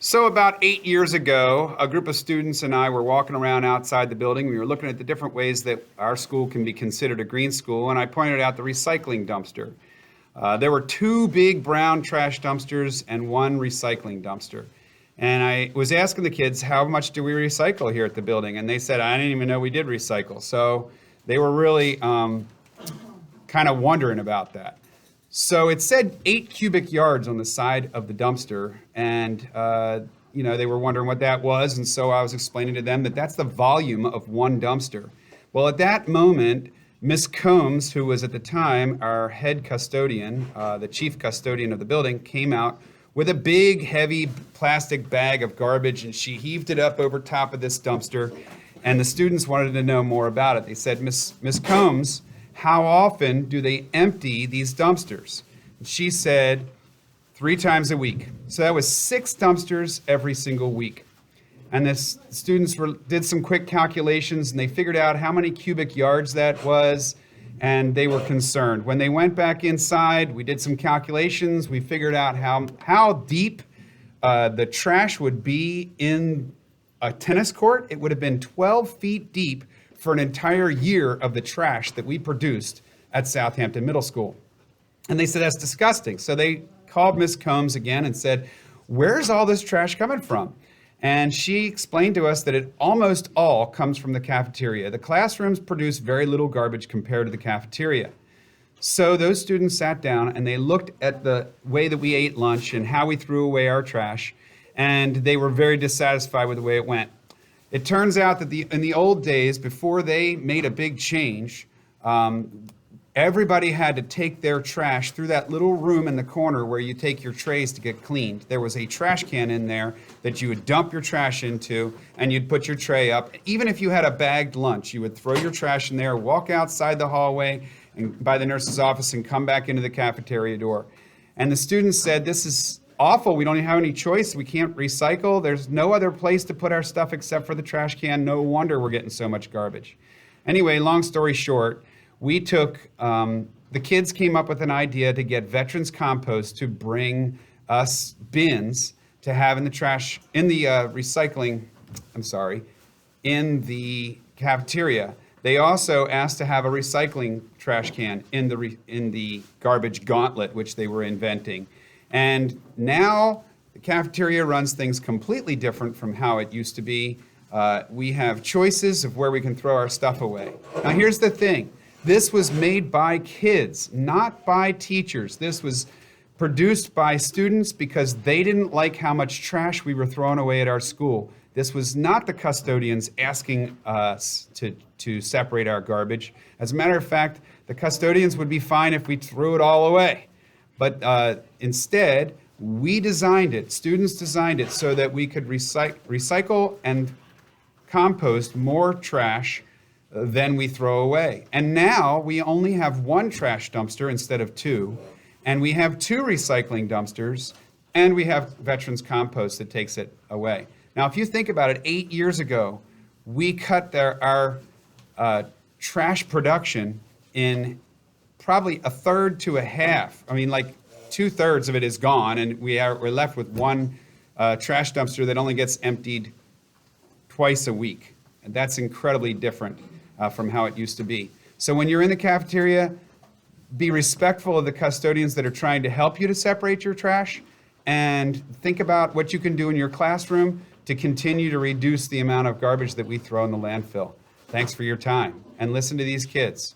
So about 8 years ago, a group of students and I were walking around outside the building. We were looking at the different ways that our school can be considered a green school, and I pointed out the recycling dumpster. There were two big brown trash dumpsters and one recycling dumpster. And I was asking the kids, how much do we recycle here at the building? And they said, I didn't even know we did recycle. So they were really kind of wondering about that. So it said 8 cubic yards on the side of the dumpster, and they were wondering what that was, and so I was explaining to them that that's the volume of one dumpster. Well, at that moment, Miss Combs, who was at the time our head custodian, the chief custodian of the building, came out with a big, heavy plastic bag of garbage, and she heaved it up over top of this dumpster, and the students wanted to know more about it. They said, Miss Combs, how often do they empty these dumpsters? And she said 3 times a week. So that was 6 dumpsters every single week. And the students did some quick calculations, and they figured out how many cubic yards that was, and they were concerned. When they went back inside, we did some calculations. We figured out how deep the trash would be in a tennis court. It would have been 12 feet deep for an entire year of the trash that we produced at Southampton Middle School. And they said, that's disgusting. So they called Miss Combs again and said, where's all this trash coming from? And she explained to us that it almost all comes from the cafeteria. The classrooms produce very little garbage compared to the cafeteria. So those students sat down and they looked at the way that we ate lunch and how we threw away our trash, and they were very dissatisfied with the way it went. It turns out that in the old days, before they made a big change, everybody had to take their trash through that little room in the corner where you take your trays to get cleaned. There was a trash can in there that you would dump your trash into, and you'd put your tray up. Even if you had a bagged lunch, you would throw your trash in there, walk outside the hallway and by the nurse's office, and come back into the cafeteria door. And the students said, this is awful. We don't have any choice. We can't recycle. There's no other place to put our stuff except for the trash can. No wonder we're getting so much garbage. Anyway, long story short, we took, the kids came up with an idea to get veterans compost to bring us bins to have in the trash, in the in the cafeteria. They also asked to have a recycling trash can in the garbage gauntlet, which they were inventing. And now the cafeteria runs things completely different from how it used to be. We have choices of where we can throw our stuff away. Now here's the thing. This was made by kids, not by teachers. This was produced by students because they didn't like how much trash we were throwing away at our school. This was not the custodians asking us to separate our garbage. As a matter of fact, the custodians would be fine if we threw it all away. But instead, we designed it, students designed it so that we could recycle and compost more trash than we throw away. And now we only have 1 trash dumpster instead of 2, and we have 2 recycling dumpsters, and we have veterans compost that takes it away. Now, if you think about it, 8 years ago, we cut our trash production in probably 1/3 to 1/2. I mean, like 2/3 of it is gone, and we're left with 1 trash dumpster that only gets emptied twice a week. And that's incredibly different from how it used to be. So when you're in the cafeteria, be respectful of the custodians that are trying to help you to separate your trash, and think about what you can do in your classroom to continue to reduce the amount of garbage that we throw in the landfill. Thanks for your time, and listen to these kids.